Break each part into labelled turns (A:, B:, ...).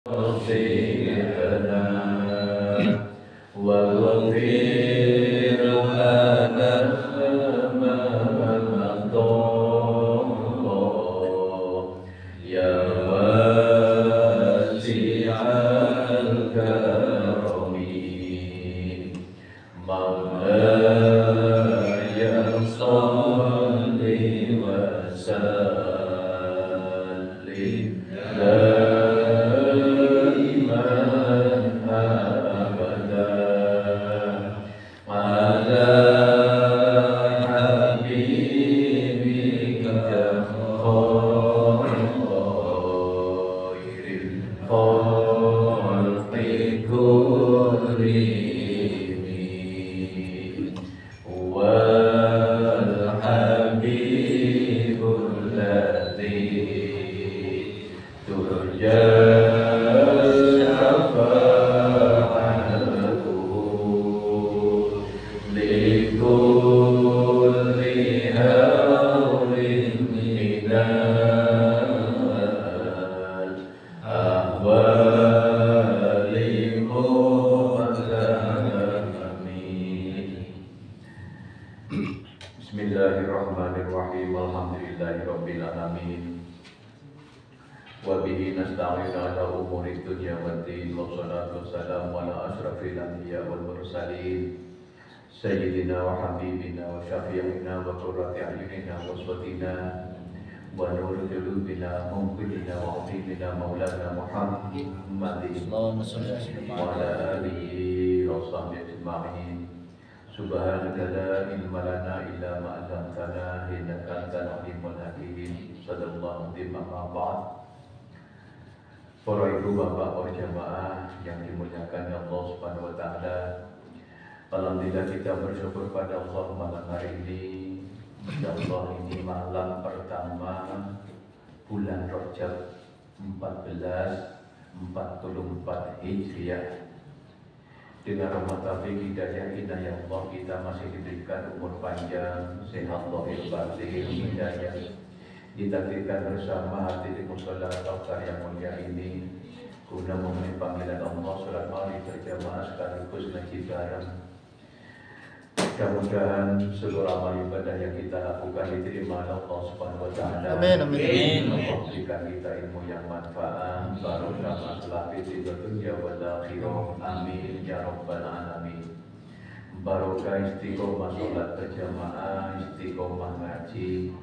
A: وصيرنا واغفر لنا ما مضى يا واسع الكرم مولاي صل وسلم دائما أبدا على حبيبك خير الخلق كلهم هو الحبيب الذي ترجى شفاعته لكل هول من الأهوال مهتمين. Bismillahirrahmanirrahim. Alhamdulillahirabbil alamin. Wa bihi nasta'inu ala umuri dunya waddin. Wassalatu wassalamu ala asyrafil anbiya wal mursalin sayyidina wa habibina wa syafi'ina wa qurrati a'yunina wa uswatina wa nuri qulubina muqbilina wa hatimina maulana Muhammadin Allahumma shalli wa ala alihi wa sahbihi ajma'in. Subhanaka la ilma lana illa ma 'allamtana innaka antal alimul hakim. Sallallahu alaihi wa sallam. Para ibu bapak para jamaah yang dimuliakan Allah Subhanahu wa taala. Alhamdulillah kita bersyukur pada Allah malam hari ini. Insyaallah ini malam pertama bulan Rajab 1444 Hijriah. Dengan rahmat taufik hidayah inayah Allah kita masih diberikan umur panjang, sehat lahir batin, hidayah. Ditakdirkan bersama hati di mushola Kautsar yang mulia ini guna memenuhi panggilan Allah sholat maghrib berjamaah sekaligus ngaji bareng. Mudah-mudahan seluruh amal ibadah yang kita lakukan diterima oleh Allah Subhanahu wa taala.
B: Amin amin.
A: Allah berikan kita ilmu yang manfaat, barokah masalah di dunia wal akhirah. Amin ya rabbal alamin. Barokah istiqomah salat berjamaah, istiqomah ngaji.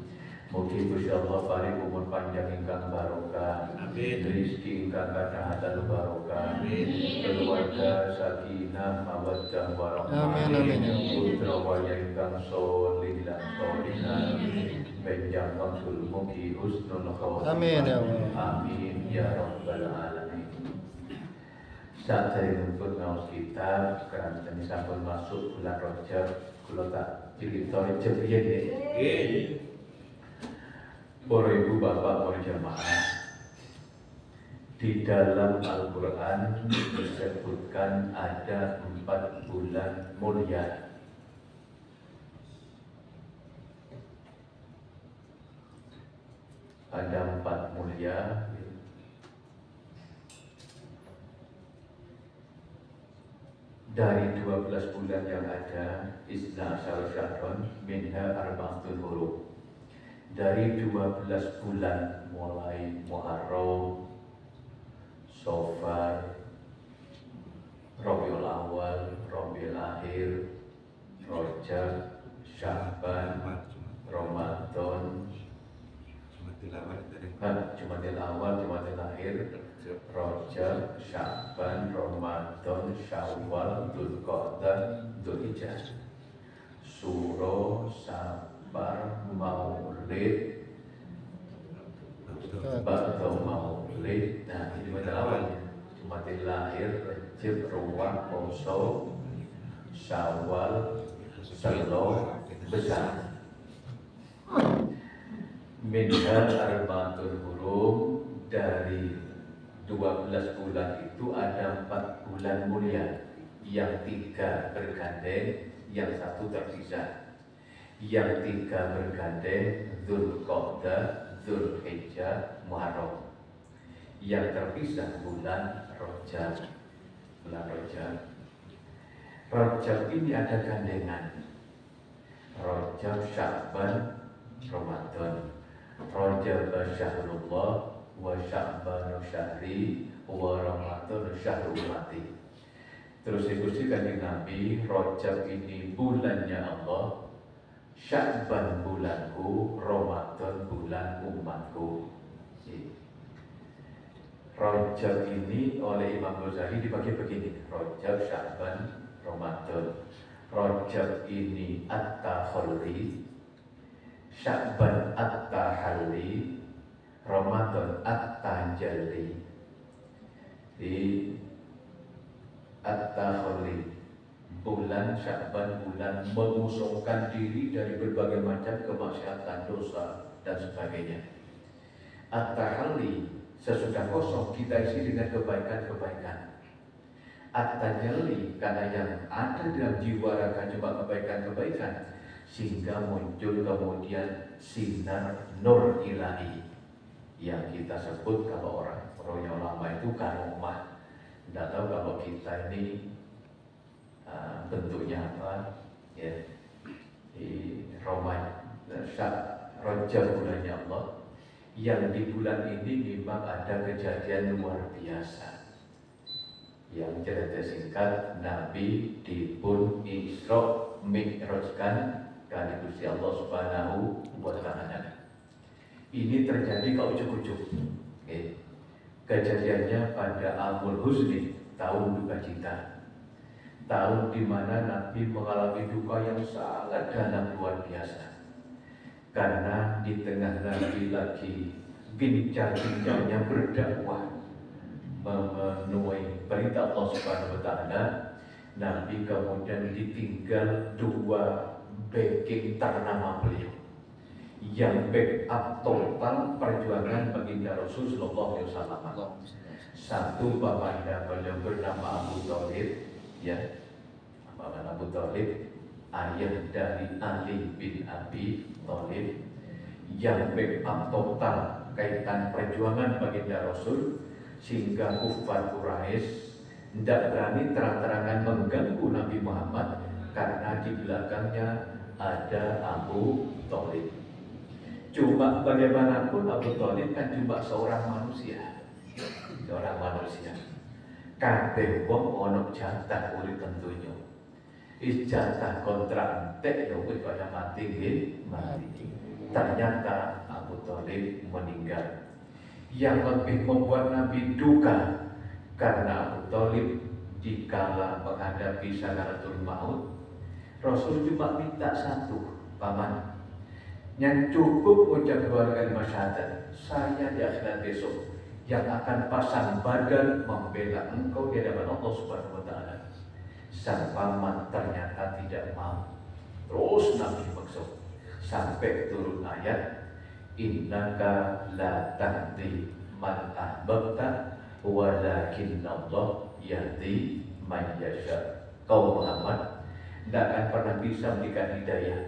A: Mugi Gusti Allah paring umur panjang ingkang barokah, rezeki ingkang kathah barokah, keluarga sakinah mawaddah warahmah, putra waya ingkang sholih lan sholihah, benjang masul mugi husnul khotimah.
B: Amin ya Allah.
A: Amin ya rabbal alamin. Saat saya menuntut ngaos kitab, kerana ini sampun masuk bulan Rajab, kula tak cerita cepiye nggih. Para ibu bapak para jamaah, di dalam Al-Quran disebutkan ada 4 bulan mulia. Ada 4 mulia. Dari 12 bulan yang ada, Isna Asyara Syahron minha arba'atun hurum. Dari 12 bulan mulai Muharram, Safar, Rabiul Awal, Rabiul Akhir, Rajab, Sya'ban, Ramadan, Jumadil Awal, Jumadil Akhir, Rajab, Sya'ban, Ramadan, Syawal, Dzulqa'dah, Dzulhijjah. Suro, Sabar, Maulid, Ba'da Maulid. Nah, ini pada awalnya Jumadil Akhir, Rajab, Ruwah, Poso, Syawal, Selo, Besar. Minha arba'atul hurum. Dari 12 bulan itu ada 4 bulan mulia, yang 3 bergandeng, yang 1 tersisa. Yang 3 bergandeng Dzulqa'dah, Dzulhijjah, Muharram. yang terpisah bulan Rajab. Bulan Rajab. Rajab ini ada gandengan. Rajab, Sya'ban, Ramadan. Rajab syahrullah wa Sya'ban syahri wa Ramadan syahrul mati. Terus ikuti kanjeng Nabi, Rajab ini bulannya Allah, Sya'ban bulanku, Ramadan bulan umatku. Rajab ini oleh Imam Ghazali dibagi begini: Rajab, Sya'ban, Ramadan. Rajab ini at-takhalli, Sya'ban at-tahalli, Ramadan at-tajalli. Di at-takhalli, bulan Sya'ban, bulan mengusungkan diri dari berbagai macam kemaksiatan, dosa dan sebagainya. At-tahalli, sesudah kosong kita isi dengan kebaikan-kebaikan. At-tajalli, karena yang ada dalam jiwa raga cuma kebaikan-kebaikan, sehingga muncul kemudian sinar nur ilahi yang kita sebut kalau orang ulama itu karomah. Tidak tahu kalau kita ini bentuknya apa ya. Di Rajab bulannya Allah, yang di bulan ini memang ada kejadian luar biasa. Yang cerita singkat, Nabi dipun Isra Mi'rajkan kali Gusti Allah Subhanahu wa Ta'ala. Ini terjadi ke ujuk-ujuk. Kejadiannya pada Amul Huzni, tahun duka cita. Tahun di mana Nabi mengalami duka yang sangat dalam, luar biasa. Karena di tengah Nabi lagi gencar-gencarnya berdakwah memenuhi perintah Allah Subhanahu wa Ta'ala, Nabi kemudian ditinggal dua backing ternama beliau yang backup total perjuangan baginda Rasul Sallallahu Alaihi Wasallam. Satu bapaknya beliau bernama Abu Thalib, ya, Abu Thalib, ayah dari Ali bin Abi Thalib, yang backup total kaitan perjuangan baginda Rasul, sehingga kufar Quraisy tidak berani terang-terangan mengganggu Nabi Muhammad karena di belakangnya ada Abu Thalib. Cuma bagaimanapun Abu Thalib kan cuma seorang manusia. Kabeh wong ono jatah urip tentunya. Jatah kontrak entek ya wis kaya mati. Ternyata Abu Thalib meninggal. Yang lebih membuat Nabi duka karena Abu Thalib dikala menghadapi sakaratul maut, Rasul cuma minta satu, paman, yang cukup ucap dua kalimat syahadat, saya di akhirat besok yang akan pasang badan membela engkau di hadapan Allah Subhanahu wa Ta'ala. Sang paman ternyata tidak mau. Terus Nabi maksud sampai turun ayat, innaka la tahdi man ahbabta walakinna Allah yahdi man yasha. Kau Muhammad tidak akan pernah bisa memberikan hidayah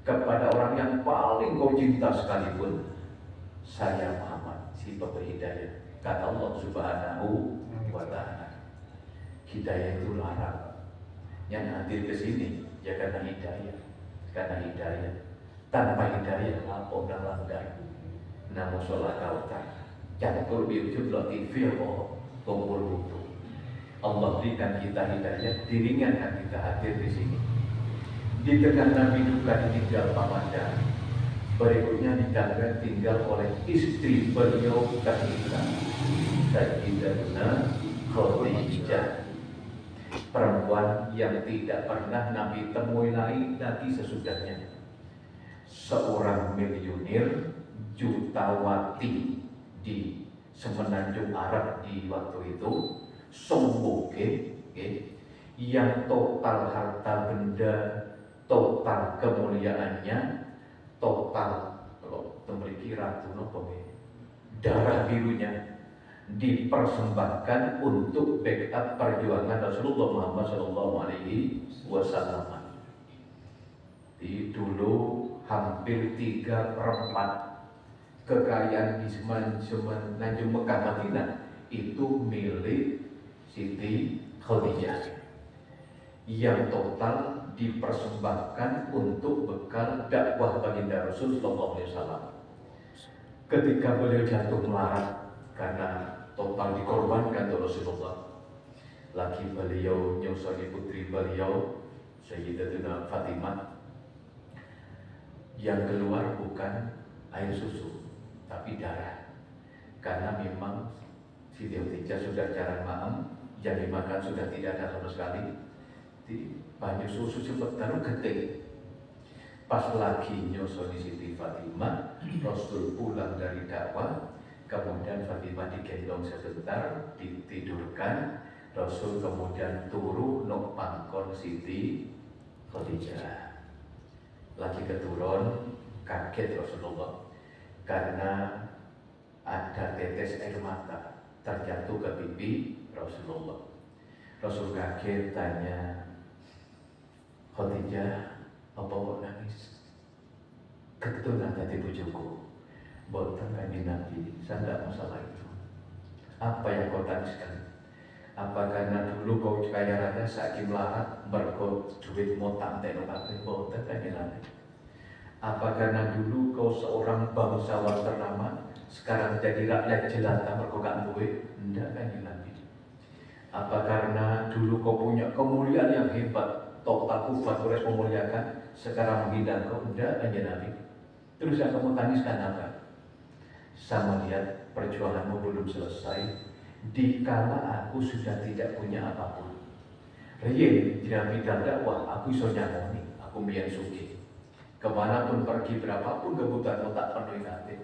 A: kepada orang yang paling kau cinta sekalipun. Saya Muhammad si pemberi hidayah, kata Allah Subhanahu wa Ta'ala. Hidayah itu larang. Yang hadir ke sini ya karena hidayah. Tanpa hidayah lapor dan langgar. Namun sholat kautar catur biujud latifil kumpul butuh. Allah berikan kita hidayah, diringankan kita hadir di sini. Di tengah Nabi duka ditinggal pamannya, berikutnya tinggal oleh istri beliau tercinta, Sayyidatuna Khadijah, perempuan yang tidak pernah Nabi temui lagi sesudahnya. Seorang miliuner jutawati di semenanjung Arab di waktu itu, somboge, yang total harta benda, total kemuliaannya, total kalau memiliki ratu darah birunya dipersembahkan untuk backup perjuangan Rasulullah Muhammad SAW. Di dulu hampir 3/4 kekayaan di semenanjung Mekah Madinah itu milik Siti Khadijah yang total dipersembahkan untuk bekal dakwah baginda Rasul Sallallahu Alaihi Wasallam. Ketika beliau jatuh melarat karena total dikorbankan oleh Rasulullah, laki beliau nyusoni putri beliau Sayyidatuna Fatimah, yang keluar bukan air susu tapi darah, karena memang Siti Khadijah sudah jarang maem, yang dimakan sudah tidak ada sama sekali. Di banyu susu sempat taruh gede. Pas lagi nyusoni Siti Fatimah, Rasul pulang dari dakwah, kemudian Fatimah digendong sebentar, ditidurkan. Rasul kemudian turu nok pangkon Siti Khadijah. Lagi keturun, kaget Rasulullah karena ada tetes air mata terjatuh ke pipi Rasulullah. Rasul kaget, tanya, Khadijah, apa kok nangis? Kebetulan tadi bujuku, boten kanjeng Nabi, saya tidak masalah itu. Apa yang kau tangiskan? Apa karena dulu kau kaya raya saiki melarat mergo duit motak teno kabeh? Boten kanjeng Nabi. Apa karena dulu kau seorang bangsawan ternama sekarang jadi rakyat jelata mergo gak duwe? Ndak kanjeng Nabi. Apa karena dulu kau punya kemuliaan yang hebat, total kufat Quraisy memuliakan, sekarang menghina kau? Ndak kanjeng Nabi. Terus yang kamu tangiskan apa? Saya melihat perjuanganmu belum selesai. Dikala aku sudah tidak punya apapun, riyen tidak bidang dakwah, aku iso nyamoni, aku mbiyen sugih. Kemanapun pergi, berapapun kebutuhan tak penuhi kabeh.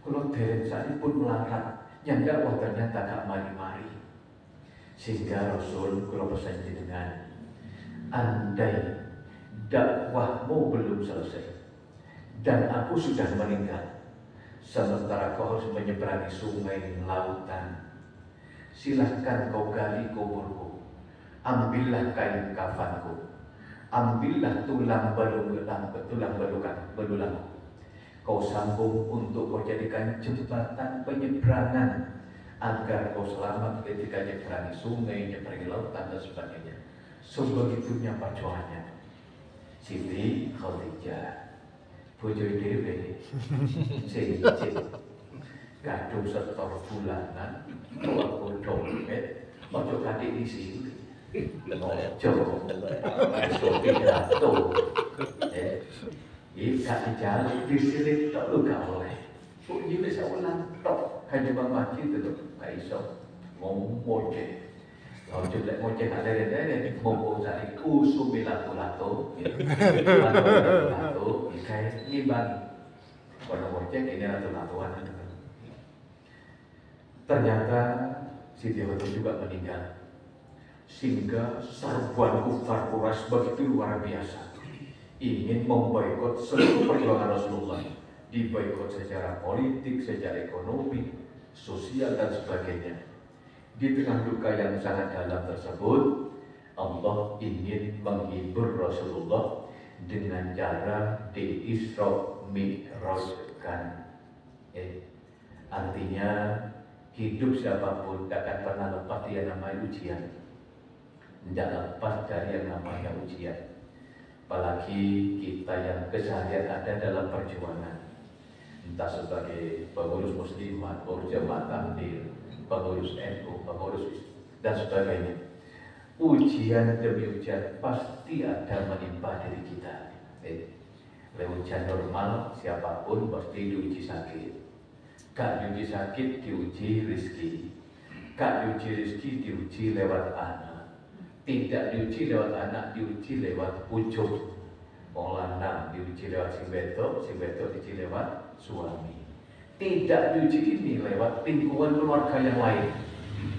A: Kalau dereng sanipun melarat, yang dakwah ternyata gak mari-mari. Sehingga Rasul kalau pesan jenengan, andai dakwahmu belum selesai dan aku sudah meninggal, sementara kau harus menyeberangi sungai, lautan, silahkan kau gali kuburku, ambillah kain kafanku, ambillah tulang belulang, kau sambung untuk kau jadikan jembatan penyeberangan agar kau selamat ketika menyeberangi sungai, menyeberangi lautan dan sebagainya. Sebegitunya perjuangannya Siti Khadijah, bojo dhewe sing kadung setor bulanan, aku dompet, ojo kadek isi, ojo, ojo pidato, gak dijaluk, disilik, tak lu gak boleh. Ini bisa ulang, tok, hanya bang masjid itu, gak iso, ngomong ngoceh. Ojo lek ngoceh gak dari-dari, ngomong sari kusumi lato-lato, lato-lato, kayak ngimbangi. Kalau ngoceh ini lato-latoan. Ternyata Siti Khadijah juga meninggal, sehingga serbuan kufar Quraisy begitu luar biasa, ingin memboikot seluruh perjuangan Rasulullah, diboikot secara politik, secara ekonomi, sosial dan sebagainya. Di tengah duka yang sangat dalam tersebut, Allah ingin menghibur Rasulullah dengan cara di-Isra Mi'rajkan. Artinya hidup siapapun tidak akan pernah lepas yang namanya ujian, tidak lepas dari yang namanya ujian. Apalagi kita yang keseharian ada dalam perjuangan, entah sebagai pengurus muslimat, pengurus jamaah takmir, pengurus NU, pengurus dan sebagainya. Ujian demi ujian pasti ada menimpa diri kita. Ujian normal siapapun pasti diuji sakit. Gak diuji sakit, diuji rezeki. Gak diuji rezeki, diuji lewat anak. Tidak diuji lewat anak, diuji lewat ujung. Wong lanang diuji lewat sing wedok diuji lewat suami. Tidak diuji ini lewat lingkungan keluarga yang lain.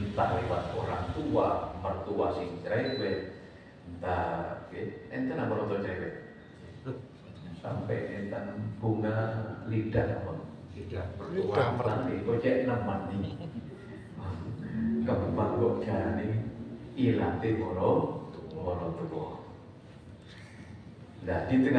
A: Entah lewat orang tua, mertua sing cerewet, entah enten apa nonton cerewet. Sampai enten bunga lidah apa? Tidak bertuah nanti gojek naman nih kembang kok jani ilate moro tua. Nah di tengah